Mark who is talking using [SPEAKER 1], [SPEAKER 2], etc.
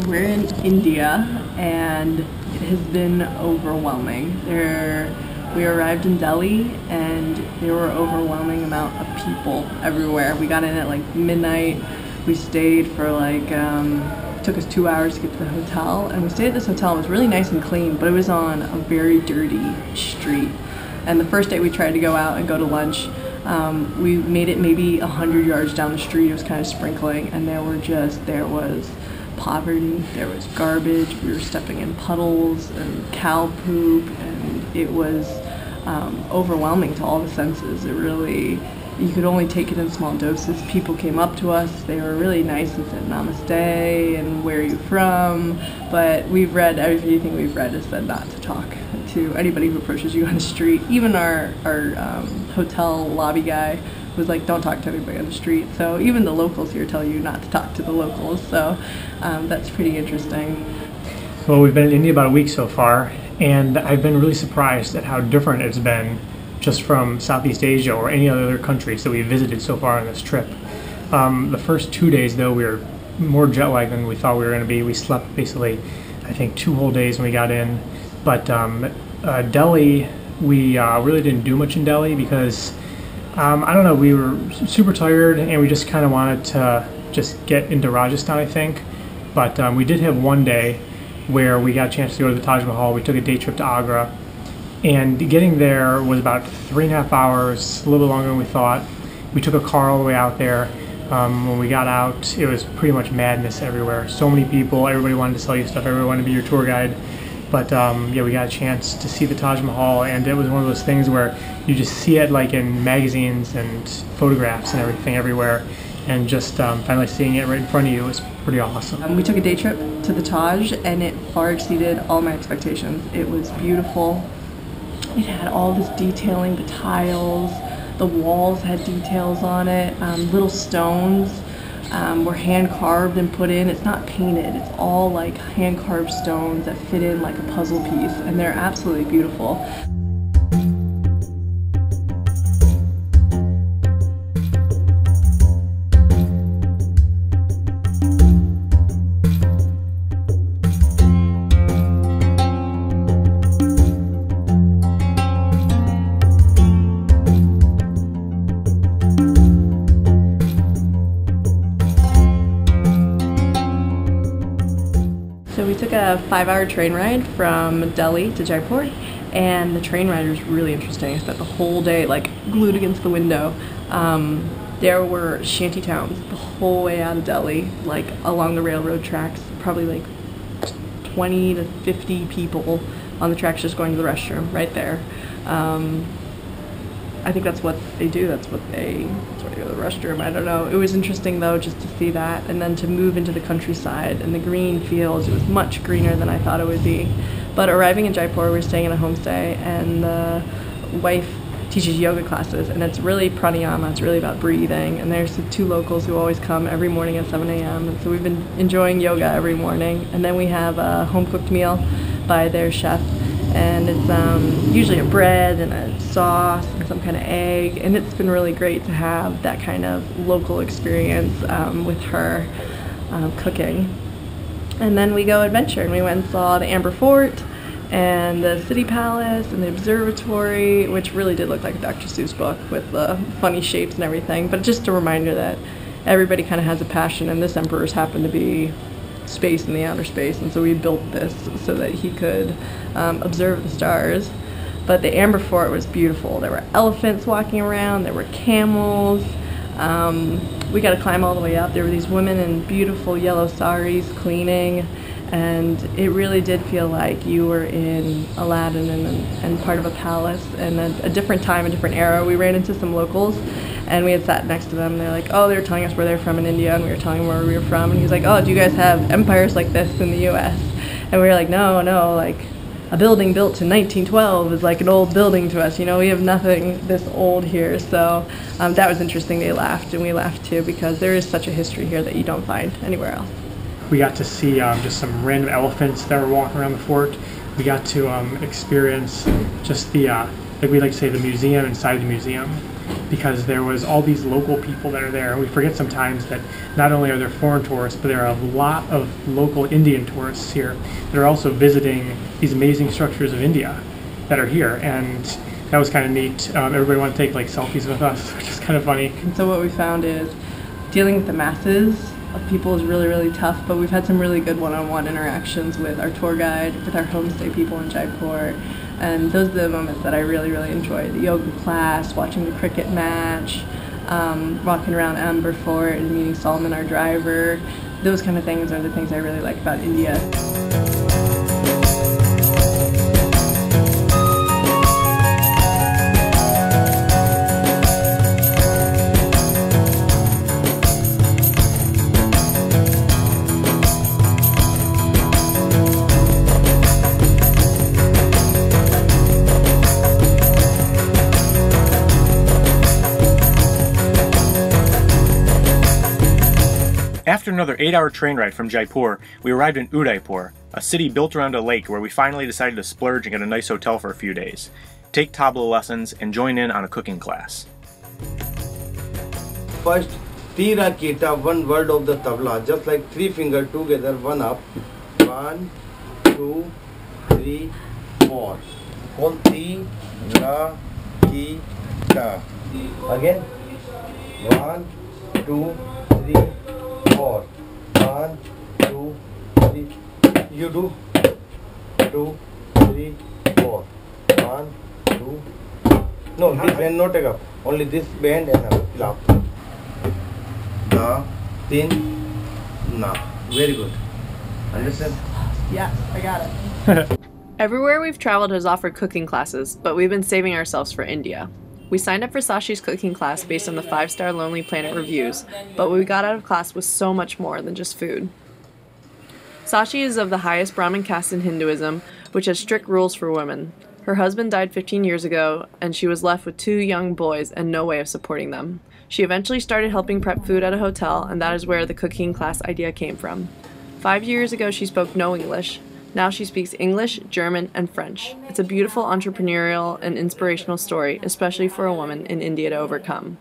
[SPEAKER 1] We're in India and it has been overwhelming. We arrived in Delhi and there were overwhelming amount of people everywhere. We got in at like midnight. We stayed for like, took us 2 hours to get to the hotel, and we stayed at this hotel. It was really nice and clean, but it was on a very dirty street. And the first day we tried to go out and go to lunch, we made it maybe 100 yards down the street. It was kind of sprinkling, and there was poverty, there was garbage, we were stepping in puddles and cow poop, and it was overwhelming to all the senses. It really, you could only take it in small doses. People came up to us, they were really nice and said namaste and where are you from, but we've read, everything we've read has said not to talk to anybody who approaches you on the street. Even our hotel lobby guy was like, don't talk to anybody on the street. So even the locals here tell you not to talk to the locals, so that's pretty interesting.
[SPEAKER 2] Well, we've been in India about a week so far, and I've been really surprised at how different it's been just from Southeast Asia or any other countries that we've visited so far on this trip. The first 2 days, though, we were more jet lagged than we thought we were going to be. We slept basically, I think, 2 whole days when we got in. But Delhi, we really didn't do much in Delhi because I don't know, we were super tired and we just kind of wanted to just get into Rajasthan, I think. But we did have one day where we got a chance to go to the Taj Mahal. We took a day trip to Agra, and getting there was about 3.5 hours, a little bit longer than we thought. We took a car all the way out there. When we got out, it was pretty much madness everywhere. So many people, everybody wanted to sell you stuff, everybody wanted to be your tour guide. But yeah, we got a chance to see the Taj Mahal, and it was one of those things where you just see it like in magazines and photographs and everything everywhere, and just finally seeing it right in front of you was pretty awesome.
[SPEAKER 1] We took a day trip to the Taj, and it far exceeded all my expectations. It was beautiful. It had all this detailing, the tiles, the walls had details on it, little stones. Were hand carved and put in. It's not painted, it's all like hand carved stones that fit in like a puzzle piece, and they're absolutely beautiful. So we took a 5-hour train ride from Delhi to Jaipur, and the train ride was really interesting. I spent the whole day like glued against the window. There were shanty towns the whole way out of Delhi, like along the railroad tracks, probably like 20 to 50 people on the tracks just going to the restroom right there. I think that's what they do, that's why they go to the restroom, I don't know. It was interesting though just to see that, and then to move into the countryside and the green fields. It was much greener than I thought it would be. But arriving in Jaipur, we were staying in a homestay, and the wife teaches yoga classes, and it's really pranayama, it's really about breathing, and there's the 2 locals who always come every morning at 7 a.m. and so we've been enjoying yoga every morning. And then we have a home-cooked meal by their chef, and it's usually a bread and a sauce and some kind of egg, and it's been really great to have that kind of local experience with her cooking. And then we go adventure, and we went and saw the Amer Fort and the City Palace and the observatory, which really did look like a Dr. Seuss book with the funny shapes and everything, but just a reminder that everybody kind of has a passion, and this emperor's happened to be space in the outer space, and so we built this so that he could observe the stars. But the Amer Fort was beautiful. There were elephants walking around, there were camels. We got to climb all the way up. There were these women in beautiful yellow saris cleaning, and it really did feel like you were in Aladdin and part of a palace, and a different time, a different era. We ran into some locals, and we had sat next to them. They're like, oh, they were telling us where they're from in India, and we were telling them where we were from, and he was like, oh, do you guys have empires like this in the US? And we were like, no, like a building built in 1912 is like an old building to us. You know, we have nothing this old here. So that was interesting. They laughed and we laughed too, because there is such a history here that you don't find anywhere else.
[SPEAKER 2] We got to see just some random elephants that were walking around the fort. We got to experience just the, like we like to say, the museum inside the museum, because there was all these local people that are there. We forget sometimes that not only are there foreign tourists, but there are a lot of local Indian tourists here that are also visiting these amazing structures of India that are here, and that was kind of neat. Everybody wanted to take like selfies with us, which is kind of funny.
[SPEAKER 1] And so what we found is dealing with the masses of people is really, really tough, but we've had some really good one-on-one interactions with our tour guide, with our homestay people in Jaipur, and those are the moments that I really, really enjoy. The yoga class, watching the cricket match, walking around Amer Fort and meeting Solomon, our driver. Those kind of things are the things I really like about India.
[SPEAKER 3] After another 8-hour train ride from Jaipur, we arrived in Udaipur, a city built around a lake where we finally decided to splurge and get a nice hotel for a few days, take Tabla lessons, and join in on a cooking class.
[SPEAKER 4] First, Tira Kita, one word of the Tabla, just like 3 fingers together, one up. 1, 2, 3, 4. Call Tira Kita. Again. 1, 2, 3, 4. 1, 2, 3. You do 2, 3, 4. 1, 2. No, this band not take up. Only this band and up. Da, tin, na. Very good. Understand?
[SPEAKER 1] Yes, I got it.
[SPEAKER 5] Everywhere we've traveled has offered cooking classes, but we've been saving ourselves for India. We signed up for Sashi's cooking class based on the 5-star Lonely Planet reviews, but what we got out of class was so much more than just food. Sashi is of the highest Brahmin caste in Hinduism, which has strict rules for women. Her husband died 15 years ago, and she was left with 2 young boys and no way of supporting them. She eventually started helping prep food at a hotel, and that is where the cooking class idea came from. 5 years ago she spoke no English. Now she speaks English, German, and French. It's a beautiful entrepreneurial and inspirational story, especially for a woman in India to overcome.